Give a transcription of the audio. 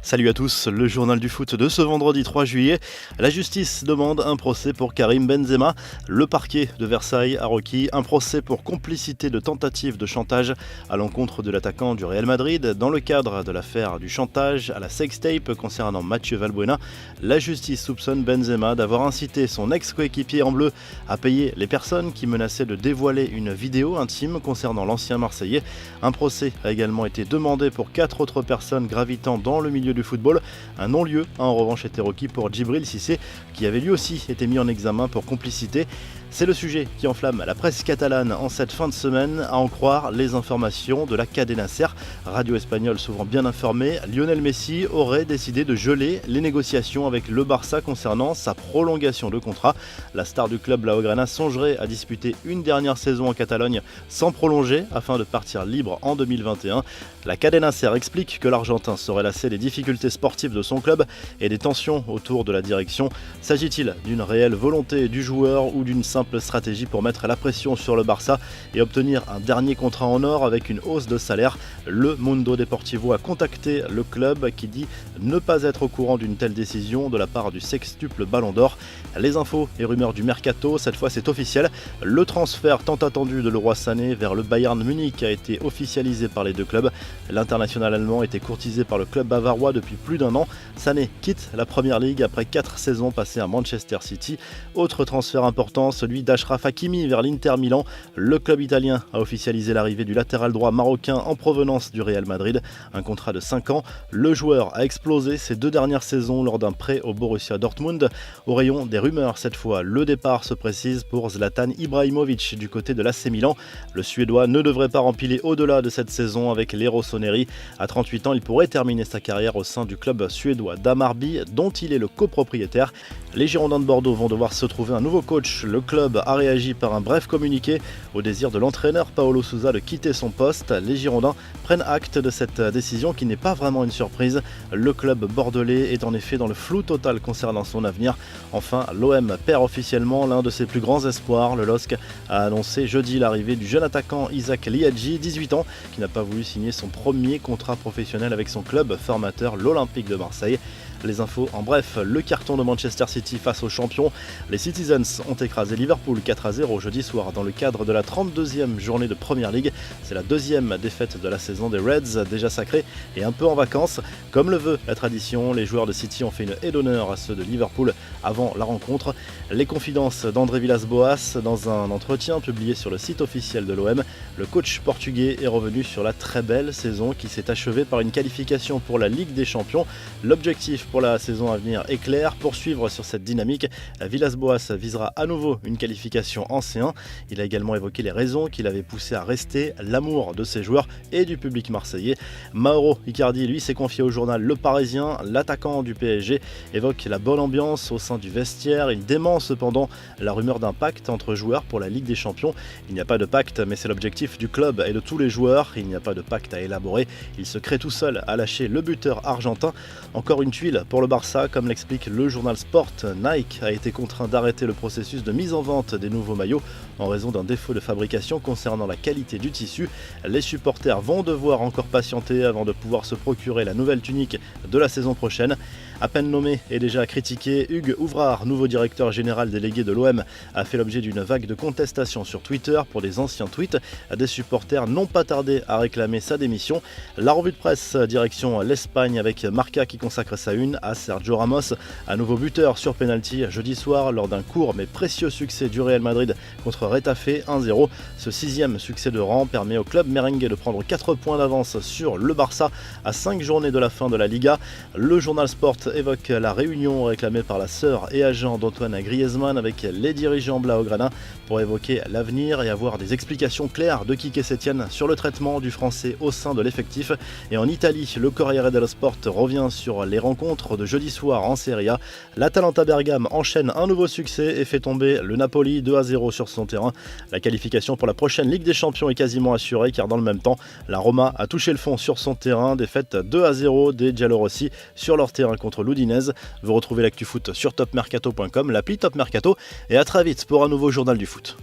Salut à tous, le journal du foot de ce vendredi 3 juillet. La justice demande un procès pour Karim Benzema. Le parquet de Versailles a requis un procès pour complicité de tentative de chantage à l'encontre de l'attaquant du Real Madrid dans le cadre de l'affaire du chantage à la sextape concernant Mathieu Valbuena. La justice soupçonne Benzema d'avoir incité son ex-coéquipier en bleu à payer les personnes qui menaçaient de dévoiler une vidéo intime concernant l'ancien Marseillais. Un procès a également été demandé pour 4 autres personnes gravitant dans le milieu du football. Un non-lieu a en revanche été requis pour Djibril Cissé, qui avait lui aussi été mis en examen pour complicité. C'est le sujet qui enflamme la presse catalane en cette fin de semaine, à en croire les informations de la Cadena Ser. Radio espagnole souvent bien informée, Lionel Messi aurait décidé de geler les négociations avec le Barça concernant sa prolongation de contrat. La star du club Blaugrana songerait à disputer une dernière saison en Catalogne sans prolonger afin de partir libre en 2021. La Cadena Ser explique que l'Argentin serait lassé des difficultés sportives de son club et des tensions autour de la direction. S'agit-il d'une réelle volonté du joueur ou d'une simple stratégie pour mettre la pression sur le Barça et obtenir un dernier contrat en or avec une hausse de salaire? Le Mundo Deportivo a contacté le club qui dit ne pas être au courant d'une telle décision de la part du sextuple Ballon d'Or. Les infos et rumeurs du mercato, cette fois c'est officiel. Le transfert tant attendu de Leroy Sané vers le Bayern Munich a été officialisé par les deux clubs. L'international allemand était courtisé par le club bavarois depuis plus d'un an. Sané quitte la Première Ligue après 4 saisons passées à Manchester City. Autre transfert important, celui d'Achraf Hakimi vers l'Inter Milan. Le club italien a officialisé l'arrivée du latéral droit marocain en provenance du Real Madrid. Un contrat de 5 ans. Le joueur a explosé ces 2 dernières saisons lors d'un prêt au Borussia Dortmund. Au rayon des rumeurs cette fois, le départ se précise pour Zlatan Ibrahimovic du côté de l'AC Milan. Le Suédois ne devrait pas rempiler au-delà de cette saison avec les Rossoneri. À 38 ans, il pourrait terminer sa carrière au sein du club suédois d'Hammarby dont il est le copropriétaire. Les Girondins de Bordeaux vont devoir se trouver un nouveau coach. Le club a réagi par un bref communiqué au désir de l'entraîneur Paulo Sousa de quitter son poste. Les Girondins prennent acte de cette décision qui n'est pas vraiment une surprise. Le club bordelais est en effet dans le flou total concernant son avenir. Enfin, l'OM perd officiellement l'un de ses plus grands espoirs. Le LOSC a annoncé jeudi l'arrivée du jeune attaquant Isaac Liadji, 18 ans, qui n'a pas voulu signer son premier contrat professionnel avec son club formateur, l'Olympique de Marseille. Les infos en bref, le carton de Manchester City face aux champions. Les Citizens ont écrasé Liverpool 4-0 jeudi soir dans le cadre de la 32e journée de Premier League. C'est la 2e défaite de la saison des Reds, déjà sacrés et un peu en vacances. Comme le veut la tradition, les joueurs de City ont fait une haie d'honneur à ceux de Liverpool avant la rencontre. Les confidences d'André Villas-Boas dans un entretien publié sur le site officiel de l'OM. Le coach portugais est revenu sur la très belle saison qui s'est achevée par une qualification pour la Ligue des Champions. L'objectif pour la saison à venir est clair, poursuivre sur cette dynamique. Villas-Boas visera à nouveau une qualification en C1. Il a également évoqué les raisons qui l'avaient poussé à rester, l'amour de ses joueurs et du public marseillais. Mauro Icardi, lui, s'est confié au journal Le Parisien. L'attaquant du PSG évoque la bonne ambiance au sein du vestiaire. Il dément cependant la rumeur d'un pacte entre joueurs pour la Ligue des Champions. Il n'y a pas de pacte, mais c'est l'objectif du club et de tous les joueurs. Il n'y a pas de pacte à élaborer. Il se crée tout seul à lâcher le buteur argentin. Encore une tuile pour le Barça, comme l'explique le journal Sport. Nike a été contraint d'arrêter le processus de mise en vente des nouveaux maillots en raison d'un défaut de fabrication concernant la qualité du tissu. Les supporters vont devoir encore patienter avant de pouvoir se procurer la nouvelle tunique de la saison prochaine. À peine nommé et déjà critiqué, Hugues Ouvrard, nouveau directeur général délégué de l'OM, a fait l'objet d'une vague de contestation sur Twitter pour des anciens tweets. Des supporters n'ont pas tardé à réclamer sa démission. La revue de presse direction l'Espagne avec Marca qui consacre sa une à Sergio Ramos, à nouveau buteur sur penalty jeudi soir lors d'un court mais précieux succès du Real Madrid contre Retafe 1-0. Ce 6e succès de rang permet au club merengue de prendre 4 points d'avance sur le Barça à 5 journées de la fin de la Liga. Le journal Sport évoque la réunion réclamée par la sœur et agent d'Antoine Griezmann avec les dirigeants blaugrana pour évoquer l'avenir et avoir des explications claires de Quique Setién sur le traitement du français au sein de l'effectif. Et en Italie, le Corriere dello Sport revient sur les rencontres de jeudi soir en Serie A. L'Atalanta Bergame enchaîne un nouveau succès et fait tomber le Napoli 2-0 sur son terrain. La qualification pour la prochaine Ligue des Champions est quasiment assurée car dans le même temps, la Roma a touché le fond sur son terrain. Défaite 2-0 des Giallorossi sur leur terrain contre l'Udinese. Vous retrouvez l'actu foot sur topmercato.com, l'appli Top Mercato et à très vite pour un nouveau journal du foot.